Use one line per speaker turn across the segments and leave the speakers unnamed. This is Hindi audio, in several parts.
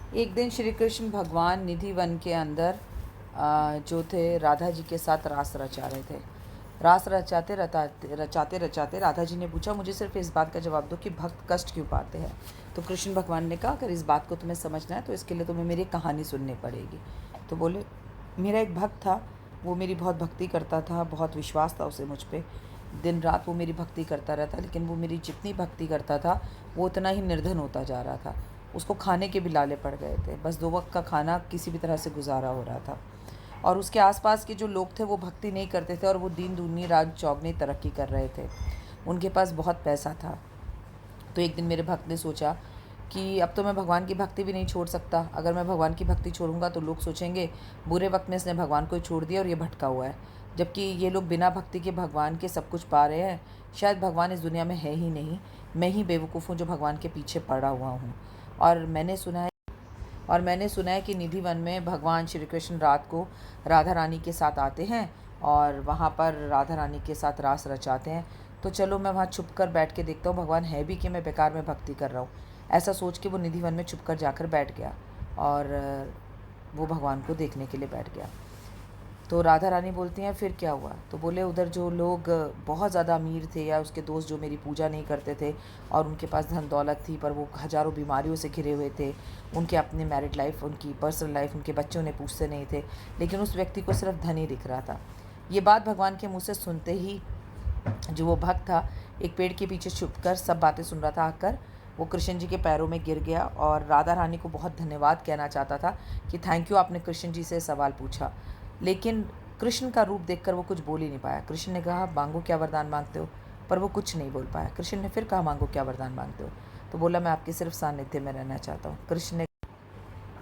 एक दिन श्री कृष्ण भगवान निधि वन के अंदर जो थे राधा जी के साथ रास रचा रहे थे। रास रचाते रचाते राधा जी ने पूछा, मुझे सिर्फ इस बात का जवाब दो कि भक्त कष्ट क्यों पाते हैं। तो कृष्ण भगवान ने कहा, अगर इस बात को तुम्हें समझना है तो इसके लिए तुम्हें मेरी कहानी सुननी पड़ेगी। तो बोले, मेरा एक भक्त था, वो मेरी बहुत भक्ति करता था, बहुत विश्वास था उसे मुझ पर। दिन रात वो मेरी भक्ति करता रहता, लेकिन वो मेरी जितनी भक्ति करता था वो उतना ही निर्धन होता जा रहा था। उसको खाने के भी लाले पड़ गए थे, बस 2 वक्त का खाना किसी भी तरह से गुजारा हो रहा था। और उसके आसपास के जो लोग थे वो भक्ति नहीं करते थे और वो दिन दूनी रात चौगनी तरक्की कर रहे थे। उनके पास बहुत पैसा था। तो एक दिन मेरे भक्त ने सोचा कि अब तो मैं भगवान की भक्ति भी नहीं छोड़ सकता। अगर मैं भगवान की भक्ति छोड़ूंगा तो लोग सोचेंगे बुरे वक्त में इसने भगवान को ही छोड़ दिया और ये भटका हुआ है, जबकि ये लोग बिना भक्ति के भगवान के सब कुछ पा रहे हैं। शायद भगवान इस दुनिया में है ही नहीं, मैं ही बेवकूफ़ हूँ जो भगवान के पीछे पड़ा हुआ हूँ। और मैंने सुना है कि निधि वन में भगवान श्री कृष्ण रात को राधा रानी के साथ आते हैं और वहाँ पर राधा रानी के साथ रास रचाते हैं। तो चलो मैं वहाँ छुप कर बैठ के देखता हूँ भगवान है भी कि मैं बेकार में भक्ति कर रहा हूँ। ऐसा सोच के वो निधि वन में छुप कर जाकर बैठ गया और वो भगवान को देखने के लिए बैठ गया। तो राधा रानी बोलती हैं, फिर क्या हुआ? तो बोले, उधर जो लोग बहुत ज़्यादा अमीर थे या उसके दोस्त जो मेरी पूजा नहीं करते थे और उनके पास धन दौलत थी पर वो हज़ारों बीमारियों से घिरे हुए थे, उनके अपनी मैरिड लाइफ, उनकी पर्सनल लाइफ, उनके बच्चे उन्हें पूछते नहीं थे, लेकिन उस व्यक्ति को सिर्फ धन ही दिख रहा था। ये बात भगवान के मुँह से सुनते ही जो वो भक्त था एक पेड़ के पीछे छुपकर सब बातें सुन रहा था, आकर वो कृष्ण जी के पैरों में गिर गया और राधा रानी को बहुत धन्यवाद कहना चाहता था कि थैंक यू, आपने कृष्ण जी से सवाल पूछा। लेकिन कृष्ण का रूप देखकर वो कुछ बोल ही नहीं पाया। कृष्ण ने कहा, मांगो क्या वरदान मांगते हो, पर वो कुछ नहीं बोल पाया। कृष्ण ने फिर कहा, मांगो क्या वरदान मांगते हो। तो बोला, मैं आपके सिर्फ सानिध्य में रहना चाहता हूँ। कृष्ण ने,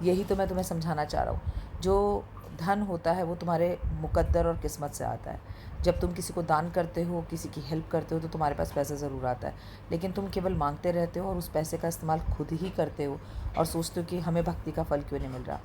यही तो मैं तुम्हें समझाना चाह रहा हूँ। जो धन होता है वो तुम्हारे मुकद्दर और किस्मत से आता है। जब तुम किसी को दान करते हो, किसी की हेल्प करते हो, तो तुम्हारे पास पैसा ज़रूर आता है, लेकिन तुम केवल मांगते रहते हो और उस पैसे का इस्तेमाल खुद ही करते हो और सोचते हो कि हमें भक्ति का फल क्यों नहीं मिल रहा।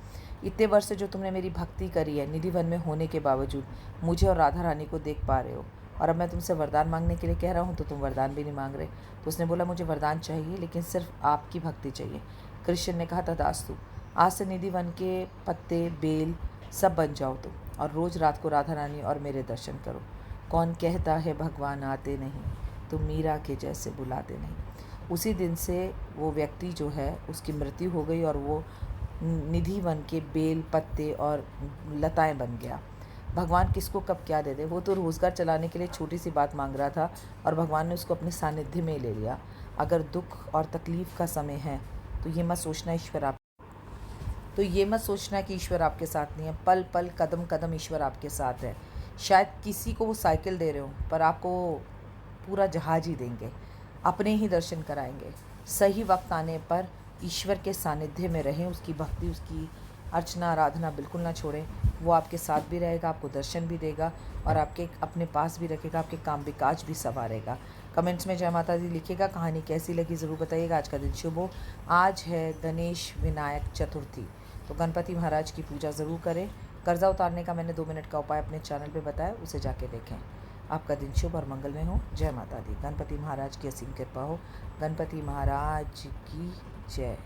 इतने वर्ष से जो तुमने मेरी भक्ति करी है, निधि वन में होने के बावजूद मुझे और राधा रानी को देख पा रहे हो, और अब मैं तुमसे वरदान मांगने के लिए कह रहा हूँ तो तुम वरदान भी नहीं मांग रहे। तो उसने बोला, मुझे वरदान चाहिए, लेकिन सिर्फ आपकी भक्ति चाहिए। कृष्ण ने कहा, तथास्तु, आज से निधि वन के पत्ते, बेल सब बन जाओ तुम, और रोज़ रात को राधा रानी और मेरे दर्शन करो। कौन कहता है भगवान आते नहीं, तुम मीरा के जैसे बुलाते नहीं। उसी दिन से वो व्यक्ति जो है उसकी मृत्यु हो गई और वो निधि वन के बेल, पत्ते और लताएं बन गया। भगवान किसको कब क्या दे दे, वो तो रोज़गार चलाने के लिए छोटी सी बात मांग रहा था और भगवान ने उसको अपने सानिध्य में ले लिया। अगर दुख और तकलीफ़ का समय है तो ये मत सोचना कि ईश्वर आपके साथ नहीं है। पल पल, कदम कदम ईश्वर आपके साथ है। शायद किसी को वो साइकिल दे रहे हो, पर आपको पूरा जहाज ही देंगे, अपने ही दर्शन कराएंगे। सही वक्त आने पर ईश्वर के सानिध्य में रहें, उसकी भक्ति, उसकी अर्चना, आराधना बिल्कुल ना छोड़ें। वो आपके साथ भी रहेगा, आपको दर्शन भी देगा और आपके अपने पास भी रखेगा, आपके काम भी काज भी संवारेगा। कमेंट्स में जय माता दी लिखिएगा। कहानी कैसी लगी ज़रूर बताइएगा। आज का दिन शुभ हो। आज है गणेश विनायक चतुर्थी, तो गणपति महाराज की पूजा ज़रूर करें। कर्जा उतारने का मैंने 2 मिनट का उपाय अपने चैनल पे बताया, उसे जाके देखें। आपका दिन शुभ और मंगलमय हो। जय माता दी। गणपति महाराज की असीम कृपा हो। गणपति महाराज की जय।